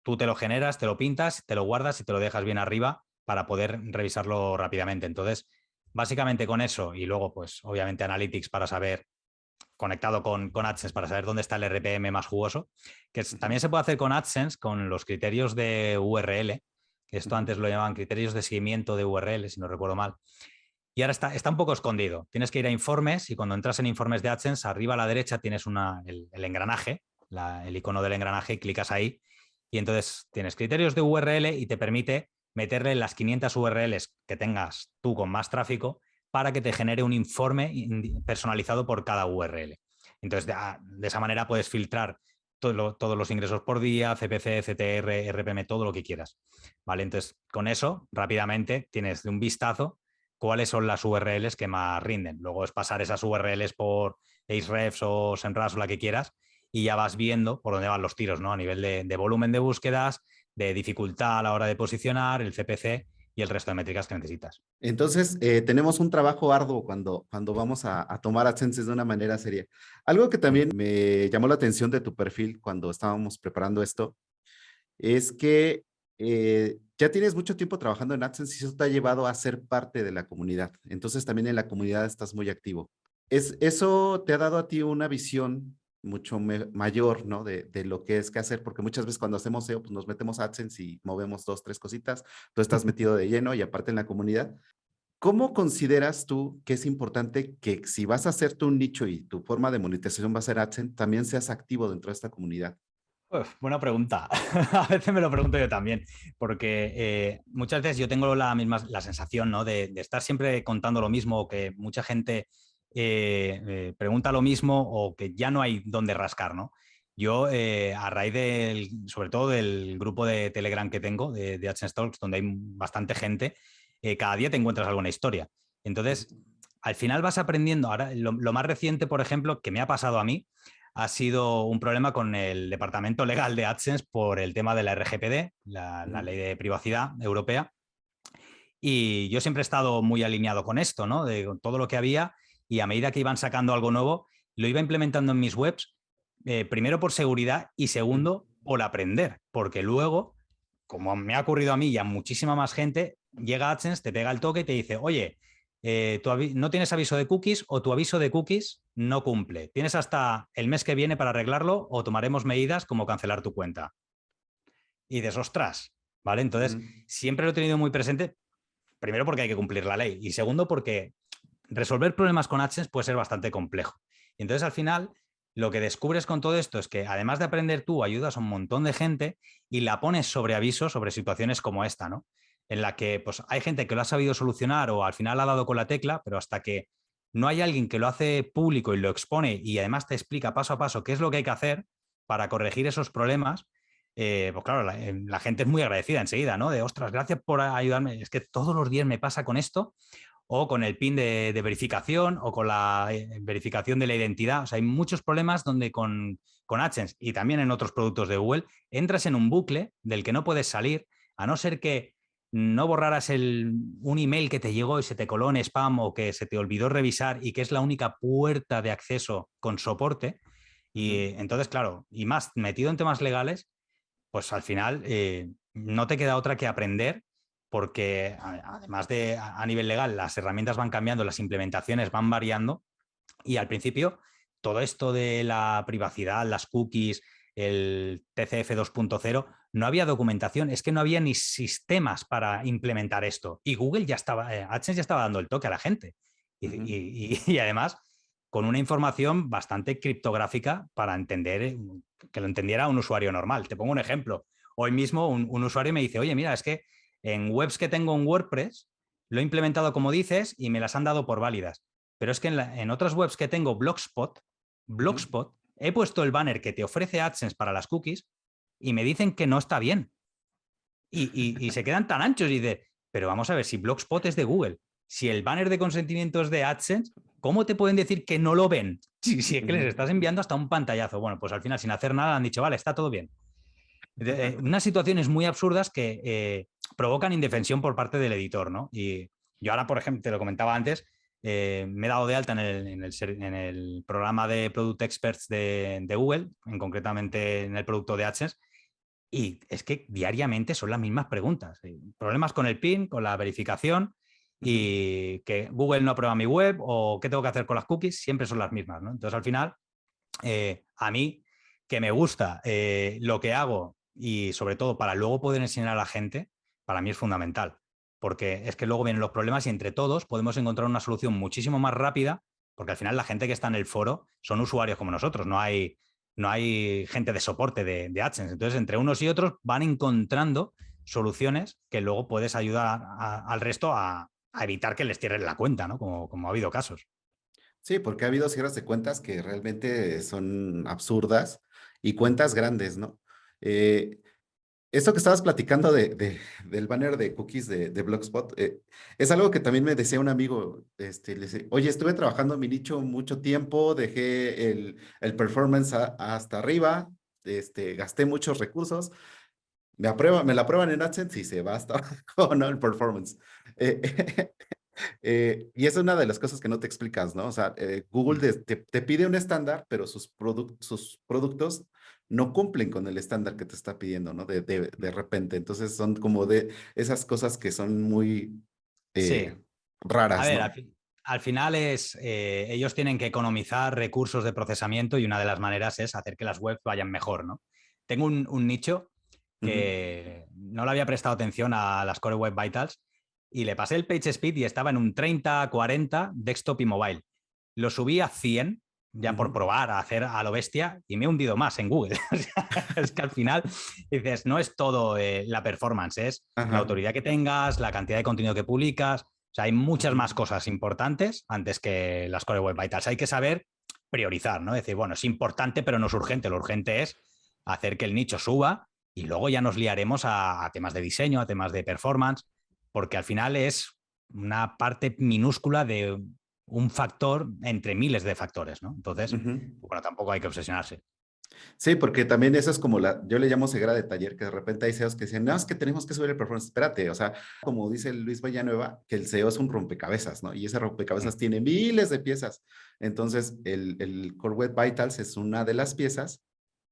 Speaker 2: Tú te lo generas, te lo pintas, te lo guardas y te lo dejas bien arriba para poder revisarlo rápidamente. Entonces, básicamente con eso y luego, pues, obviamente Analytics para saber, conectado con AdSense para saber dónde está el RPM más jugoso, que también se puede hacer con AdSense con los criterios de URL, que esto antes lo llamaban criterios de seguimiento de URL, si no recuerdo mal. Y ahora está un poco escondido. Tienes que ir a informes y cuando entras en informes de AdSense, arriba a la derecha tienes el engranaje, el icono del engranaje, y clicas ahí y entonces tienes criterios de URL y te permite meterle las 500 URLs que tengas tú con más tráfico para que te genere un informe personalizado por cada URL. Entonces, de esa manera puedes filtrar todos los ingresos por día, CPC, CTR, RPM, todo lo que quieras. ¿Vale? Entonces, con eso, rápidamente tienes de un vistazo cuáles son las URLs que más rinden. Luego es pasar esas URLs por Ahrefs o SEMrush o la que quieras y ya vas viendo por dónde van los tiros, ¿no? A nivel de volumen de búsquedas, de dificultad a la hora de posicionar, el CPC y el resto de métricas que necesitas.
Speaker 1: Entonces, tenemos un trabajo arduo cuando vamos a tomar AdSense de una manera seria. Algo que también me llamó la atención de tu perfil cuando estábamos preparando esto es que ya tienes mucho tiempo trabajando en AdSense y eso te ha llevado a ser parte de la comunidad. Entonces, también en la comunidad estás muy activo. Eso te ha dado a ti una visión mucho mayor, ¿no? De lo que es que hacer, porque muchas veces cuando hacemos SEO, pues nos metemos a AdSense y movemos 2, 3 cositas. Tú estás metido de lleno y aparte en la comunidad. ¿Cómo consideras tú que es importante que si vas a hacer tu nicho y tu forma de monetización va a ser AdSense, también seas activo dentro de esta comunidad?
Speaker 2: Uf, buena pregunta. A veces me lo pregunto yo también, porque muchas veces yo tengo la sensación, ¿no? de estar siempre contando lo mismo, o que mucha gente pregunta lo mismo o que ya no hay dónde rascar, ¿no? Yo, a raíz sobre todo del grupo de Telegram que tengo, de AdSense Talks, donde hay bastante gente, cada día te encuentras alguna historia. Entonces, al final vas aprendiendo. Ahora, lo más reciente, por ejemplo, que me ha pasado a mí, ha sido un problema con el departamento legal de AdSense por el tema de la RGPD, la ley de privacidad europea. Y yo siempre he estado muy alineado con esto, ¿no? Con todo lo que había, y a medida que iban sacando algo nuevo, lo iba implementando en mis webs, primero por seguridad y segundo por aprender, porque luego, como me ha ocurrido a mí y a muchísima más gente, llega AdSense, te pega el toque y te dice, oye, no tienes aviso de cookies o tu aviso de cookies no cumple. Tienes hasta el mes que viene para arreglarlo o tomaremos medidas como cancelar tu cuenta. Y dices, ostras, ¿vale? Entonces, siempre lo he tenido muy presente, primero porque hay que cumplir la ley y segundo porque resolver problemas con AdSense puede ser bastante complejo. Y entonces, al final, lo que descubres con todo esto es que además de aprender tú, ayudas a un montón de gente y la pones sobre aviso sobre situaciones como esta, ¿no? En la que pues, hay gente que lo ha sabido solucionar o al final ha dado con la tecla, pero hasta que no hay alguien que lo hace público y lo expone y además te explica paso a paso qué es lo que hay que hacer para corregir esos problemas, pues claro, la gente es muy agradecida enseguida, ¿no? De, ostras, gracias por ayudarme. Es que todos los días me pasa con esto o con el PIN de verificación o con la verificación de la identidad. O sea, hay muchos problemas donde con AdSense y también en otros productos de Google entras en un bucle del que no puedes salir, a no ser que no borraras un email que te llegó y se te coló en spam o que se te olvidó revisar y que es la única puerta de acceso con soporte. Y entonces, claro, y más metido en temas legales, pues al final no te queda otra que aprender porque además de a nivel legal las herramientas van cambiando, las implementaciones van variando y al principio todo esto de la privacidad, las cookies, el TCF 2.0, no había documentación, es que no había ni sistemas para implementar esto y Google ya estaba, AdSense ya estaba dando el toque a la gente y además con una información bastante criptográfica para entender, que lo entendiera un usuario normal. Te pongo un ejemplo. Hoy mismo un usuario me dice, oye, mira, es que en webs que tengo en WordPress lo he implementado como dices y me las han dado por válidas. Pero es que en otras webs que tengo, Blogspot, he puesto el banner que te ofrece AdSense para las cookies y me dicen que no está bien. Y se quedan tan anchos y dice, pero vamos a ver, si Blogspot es de Google, si el banner de consentimiento es de AdSense, ¿cómo te pueden decir que no lo ven? Si es que les estás enviando hasta un pantallazo. Bueno, pues al final, sin hacer nada, han dicho, vale, está todo bien. Unas situaciones muy absurdas que provocan indefensión por parte del editor, ¿no? Y yo ahora, por ejemplo, te lo comentaba antes, me he dado de alta en el programa de Product Experts de Google, concretamente en el producto de AdSense, y es que diariamente son las mismas preguntas. Problemas con el PIN, con la verificación,
Speaker 1: Ujú.
Speaker 2: y que Google no aprueba mi web o qué tengo que hacer con las cookies, siempre son las mismas, ¿no? Entonces, al final, a mí, que me gusta lo que hago y sobre todo para luego poder enseñar a la gente, para mí es fundamental, porque es que luego vienen los problemas y entre todos podemos encontrar una solución muchísimo más rápida, porque al final la gente que está en el foro son usuarios como nosotros, no hay gente de soporte de AdSense. Entonces, entre unos y otros van encontrando soluciones que luego puedes ayudar al resto a evitar que les cierren la cuenta, ¿no? Como ha habido casos.
Speaker 1: Sí, porque ha habido cierres de cuentas que realmente son absurdas y cuentas grandes, ¿no? Eh, Esto que estabas platicando del banner de cookies de Blogspot, es algo que también me decía un amigo, le decía, oye, estuve trabajando en mi nicho mucho tiempo, dejé el performance hasta arriba, gasté muchos recursos, me la aprueban en AdSense y se va hasta abajo, ¿no? El performance. Eh, y es una de las cosas que no te explicas, ¿no? O sea, Google
Speaker 2: Mm.
Speaker 1: te pide un estándar, pero sus productos no cumplen con el estándar que te está pidiendo, ¿no? De repente. Entonces son como de esas cosas que son muy
Speaker 2: Sí.
Speaker 1: eh,
Speaker 2: A
Speaker 1: raras,
Speaker 2: ver,
Speaker 1: ¿no?
Speaker 2: al final ellos tienen que economizar recursos de procesamiento y una de las maneras es hacer que las webs vayan mejor, ¿no? Tengo un nicho
Speaker 1: Ujú,
Speaker 2: que no le había prestado atención a las Core Web Vitals y le pasé el page speed y estaba en un 30-40 desktop y mobile. Lo subí a 100 ya por
Speaker 1: ujú,
Speaker 2: probar, a hacer a lo bestia y me he hundido más en Google. O sea, es que al final dices, no es todo la performance, es la
Speaker 1: ajá,
Speaker 2: autoridad que tengas, la cantidad de contenido que publicas. O sea, hay muchas
Speaker 1: ujú,
Speaker 2: más cosas importantes antes que las Core Web Vitals. Hay que saber priorizar, ¿no? Decir, bueno, es importante, pero no es urgente. Lo urgente es hacer que el nicho suba y luego ya nos liaremos a temas de diseño, a temas de performance, porque al final es una parte minúscula de un factor entre miles de factores, ¿no? Entonces,
Speaker 1: ujú.
Speaker 2: bueno, tampoco hay que obsesionarse.
Speaker 1: Sí, porque también eso es como yo le llamo ceguera de taller, que de repente hay CEOs que dicen, no, es que tenemos que subir el performance. Espérate, o sea, como dice Luis Villanueva, que el CEO es un rompecabezas, ¿no? Y ese rompecabezas tiene miles de piezas. Entonces, el Core Web Vitals es una de las piezas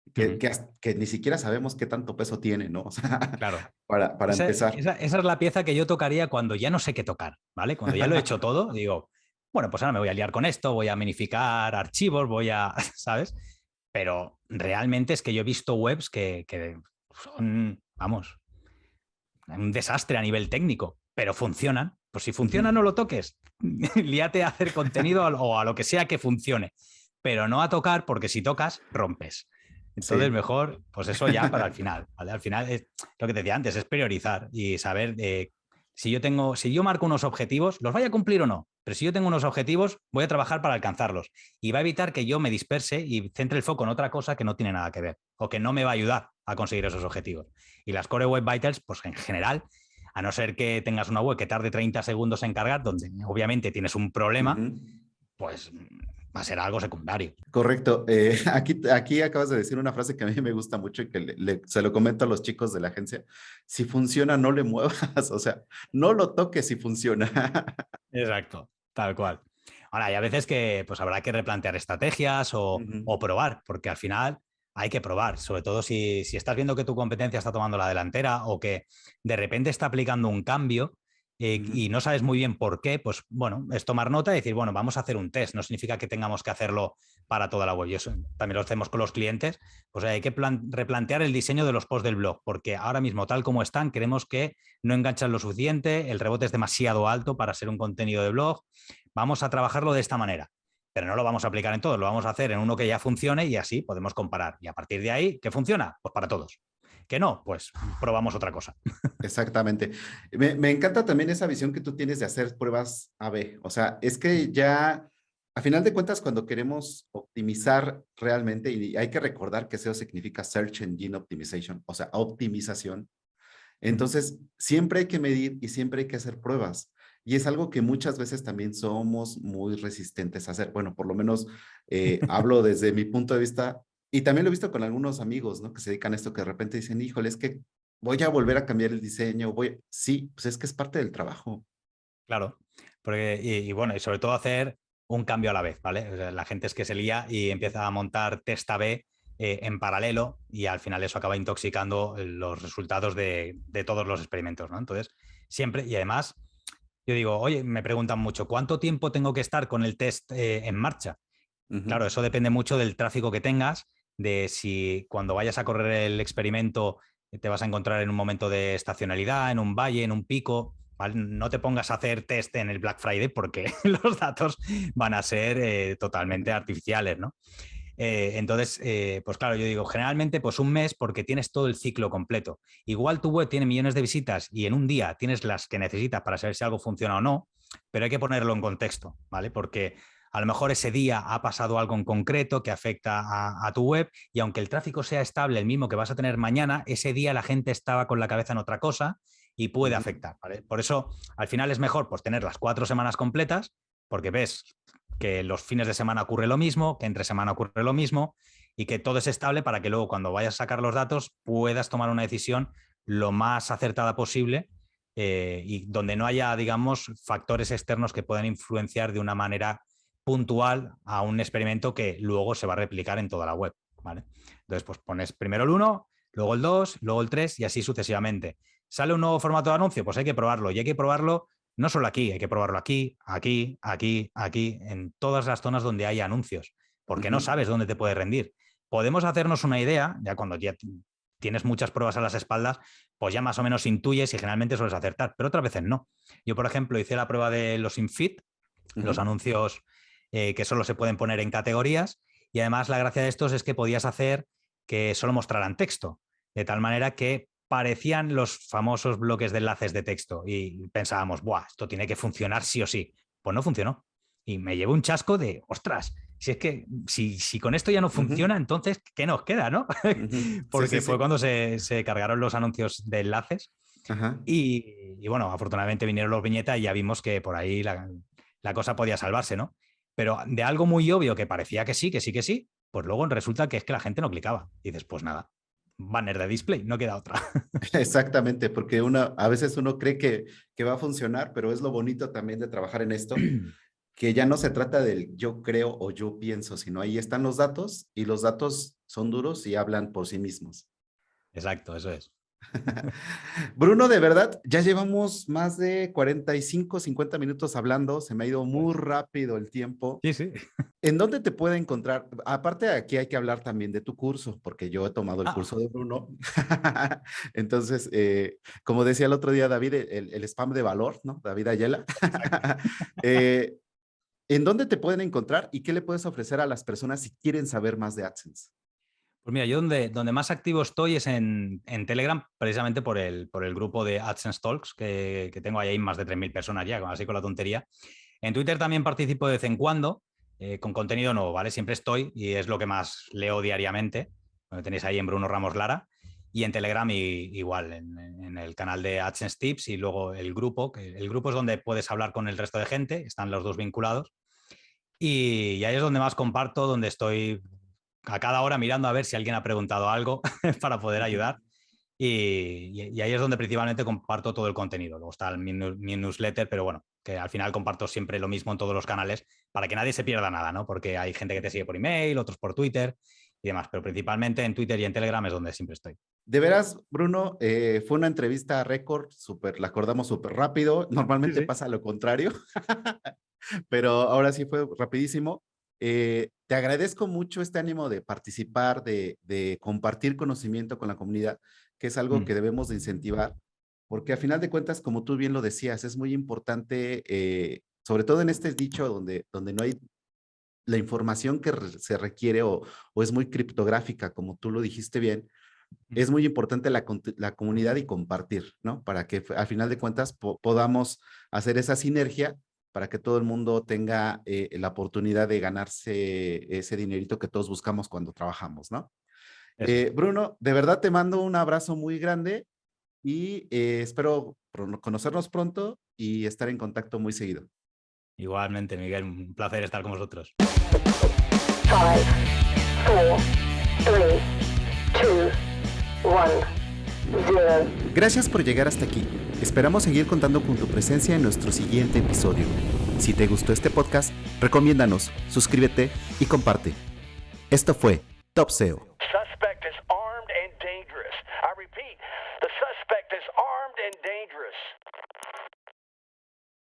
Speaker 2: Uh -huh.
Speaker 1: que ni siquiera sabemos qué tanto peso tiene, ¿no? O sea,
Speaker 2: Claro.
Speaker 1: para empezar.
Speaker 2: Esa es la pieza que yo tocaría cuando ya no sé qué tocar, ¿vale? Cuando ya lo he hecho todo, digo, bueno, pues ahora me voy a liar con esto, voy a minificar archivos, voy a, ¿sabes? Pero realmente es que yo he visto webs que son, vamos, un desastre a nivel técnico, pero funcionan. Pues si
Speaker 1: Ujú.
Speaker 2: funciona, no lo toques. Líate a hacer contenido o a lo que sea que funcione, pero no a tocar porque si tocas, rompes. Entonces,
Speaker 1: Sí.
Speaker 2: mejor, pues eso ya para el final, ¿vale? Al final, es, lo que te decía antes, es priorizar y saber si yo marco unos objetivos, los vaya a cumplir o no, pero si yo tengo unos objetivos, voy a trabajar para alcanzarlos y va a evitar que yo me disperse y centre el foco en otra cosa que no tiene nada que ver o que no me va a ayudar a conseguir esos objetivos. Y las Core Web Vitals, pues en general, a no ser que tengas una web que tarde 30 segundos en cargar, donde obviamente tienes un problema,
Speaker 1: Ujú.
Speaker 2: pues va a ser algo secundario.
Speaker 1: Correcto. Aquí acabas de decir una frase que a mí me gusta mucho y que se lo comento a los chicos de la agencia. Si funciona, no le muevas. O sea, no lo toques si funciona.
Speaker 2: Exacto, tal cual. Ahora, hay a veces que pues habrá que replantear estrategias
Speaker 1: Ujú,
Speaker 2: o probar, porque al final hay que probar, sobre todo si estás viendo que tu competencia está tomando la delantera o que de repente está aplicando un cambio
Speaker 1: ujú,
Speaker 2: y no sabes muy bien por qué, pues bueno, es tomar nota y decir, bueno, vamos a hacer un test. No significa que tengamos que hacerlo para toda la web. Y eso también lo hacemos con los clientes. Pues hay que replantear el diseño de los posts del blog, porque ahora mismo, tal como están, creemos que no enganchan lo suficiente, el rebote es demasiado alto para ser un contenido de blog. Vamos a trabajarlo de esta manera, pero no lo vamos a aplicar en todos, lo vamos a hacer en uno que ya funcione y así podemos comparar. Y a partir de ahí, ¿qué funciona? Pues para todos. ¿Que no? Pues probamos otra cosa.
Speaker 1: exactamente. Me encanta también esa visión que tú tienes de hacer pruebas A/B. O sea, es que ya, a final de cuentas, cuando queremos optimizar realmente, y hay que recordar que SEO significa Search Engine Optimization, o sea, optimización. Entonces, siempre hay que medir y siempre hay que hacer pruebas. Y es algo que muchas veces también somos muy resistentes a hacer. Bueno, por lo menos hablo desde mi punto de vista y también lo he visto con algunos amigos, ¿no? Que se dedican a esto, que de repente dicen, híjole, es que voy a volver a cambiar el diseño, sí, pues es que es parte del trabajo.
Speaker 2: Claro, porque, y bueno, y sobre todo hacer un cambio a la vez, ¿vale? O sea, la gente es que se lía y empieza a montar test A/B en paralelo y al final eso acaba intoxicando los resultados de todos los experimentos, ¿no? Entonces, siempre, y además, yo digo, oye, me preguntan mucho, ¿cuánto tiempo tengo que estar con el test en marcha?
Speaker 1: Ujú,
Speaker 2: Claro, eso depende mucho del tráfico que tengas, de si cuando vayas a correr el experimento te vas a encontrar en un momento de estacionalidad, en un valle, en un pico. ¿Vale? No te pongas a hacer test en el Black Friday porque los datos van a ser totalmente artificiales, ¿no? Entonces, pues claro, yo digo, generalmente pues un mes porque tienes todo el ciclo completo. Igual tu web tiene millones de visitas y en un día tienes las que necesitas para saber si algo funciona o no, pero hay que ponerlo en contexto, ¿vale? Porque a lo mejor ese día ha pasado algo en concreto que afecta a tu web y aunque el tráfico sea estable, el mismo que vas a tener mañana, ese día la gente estaba con la cabeza en otra cosa y puede
Speaker 1: ujú,
Speaker 2: afectar, ¿vale? Por eso, al final es mejor pues tener las 4 semanas completas porque ves que los fines de semana ocurre lo mismo, que entre semana ocurre lo mismo y que todo es estable para que luego cuando vayas a sacar los datos puedas tomar una decisión lo más acertada posible y donde no haya, digamos, factores externos que puedan influenciar de una manera puntual a un experimento que luego se va a replicar en toda la web, ¿vale? Entonces, pues pones primero el 1, luego el 2, luego el 3 y así sucesivamente. ¿Sale un nuevo formato de anuncio? Pues hay que probarlo y hay que probarlo no solo aquí, hay que probarlo aquí, aquí, aquí, aquí, en todas las zonas donde hay anuncios, porque no
Speaker 1: ujú.
Speaker 2: sabes dónde te puede rendir. Podemos hacernos una idea, ya cuando ya tienes muchas pruebas a las espaldas, pues ya más o menos intuyes y generalmente sueles acertar, pero otras veces no. Yo, por ejemplo, hice la prueba de los infeed, los
Speaker 1: Ujú,
Speaker 2: anuncios que solo se pueden poner en categorías, y además la gracia de estos es que podías hacer que solo mostraran texto, de tal manera que parecían los famosos bloques de enlaces de texto y pensábamos, ¡buah! Esto tiene que funcionar sí o sí. Pues no funcionó. Y me llevé un chasco de, ostras, si es que si con esto ya no
Speaker 1: ujú,
Speaker 2: funciona, entonces, ¿qué nos queda, no?
Speaker 1: ujú. Sí, sí,
Speaker 2: Porque fue
Speaker 1: sí.
Speaker 2: cuando se cargaron los anuncios de enlaces
Speaker 1: Ajá.
Speaker 2: y bueno, afortunadamente vinieron los viñetas y ya vimos que por ahí la cosa podía salvarse, ¿no? Pero de algo muy obvio que parecía que sí, que sí, que sí, pues luego resulta que es que la gente no clicaba. Y dices, pues nada, banner de display, no queda otra.
Speaker 1: Exactamente, porque a veces uno cree que va a funcionar, pero es lo bonito también de trabajar en esto, que ya no se trata del yo creo o yo pienso, sino ahí están los datos y los datos son duros y hablan por sí mismos.
Speaker 2: Exacto, eso es.
Speaker 1: Bruno, de verdad, ya llevamos más de 45, 50 minutos hablando, se me ha ido muy
Speaker 2: Pues,
Speaker 1: rápido el tiempo.
Speaker 2: sí, sí.
Speaker 1: ¿En dónde te puede encontrar? Aparte de aquí hay que hablar también de tu curso, porque yo he tomado el
Speaker 2: Ah,
Speaker 1: curso de Bruno. Entonces, como decía el otro día David, el spam de valor, ¿no? David Ayala.
Speaker 2: exacto.
Speaker 1: Eh, ¿En dónde te pueden encontrar y qué le puedes ofrecer a las personas si quieren saber más de AdSense?
Speaker 2: Pues mira, yo donde más activo estoy es en Telegram, precisamente por el grupo de AdSense Talks, que tengo ahí más de 3.000 personas ya, así con la tontería. En Twitter también participo de vez en cuando, con contenido nuevo, ¿vale? Siempre estoy y es lo que más leo diariamente. Lo tenéis ahí en Bruno Ramos Lara. Y en Telegram igual, en el canal de AdSense Tips y luego el grupo, que el grupo es donde puedes hablar con el resto de gente, están los dos vinculados. Y ahí es donde más comparto, donde estoy a cada hora mirando a ver si alguien ha preguntado algo para poder
Speaker 1: Ujú.
Speaker 2: ayudar. Y ahí es donde principalmente comparto todo el contenido. Luego está mi newsletter, pero bueno, que al final comparto siempre lo mismo en todos los canales para que nadie se pierda nada, ¿no? Porque hay gente que te sigue por email, otros por Twitter y demás, pero principalmente en Twitter y en Telegram es donde siempre estoy.
Speaker 1: De veras, Bruno, fue una entrevista récord, súper, la acordamos súper rápido.
Speaker 2: Sí,
Speaker 1: Normalmente
Speaker 2: sí.
Speaker 1: pasa lo contrario, pero ahora sí fue rapidísimo. Te agradezco mucho este ánimo de participar, de compartir conocimiento con la comunidad, que es algo
Speaker 2: Mm,
Speaker 1: que debemos de incentivar, porque a final de cuentas, como tú bien lo decías, es muy importante, sobre todo en este dicho donde no hay la información que se requiere o es muy criptográfica, como tú lo dijiste bien,
Speaker 2: mm.
Speaker 1: es muy importante la comunidad y compartir, ¿no? Para que al final de cuentas podamos hacer esa sinergia para que todo el mundo tenga la oportunidad de ganarse ese dinerito que todos buscamos cuando trabajamos, ¿no?
Speaker 2: Eso es.
Speaker 1: Bruno, de verdad te mando un abrazo muy grande y espero conocernos pronto y estar en contacto muy seguido.
Speaker 2: Igualmente, Miguel, un placer estar con vosotros.
Speaker 3: 5, 4, 3, 2, 1.
Speaker 1: Gracias por llegar hasta aquí. Esperamos seguir contando con tu presencia en nuestro siguiente episodio. Si te gustó este podcast, recomiéndanos, suscríbete y comparte. Esto fue Top SEO.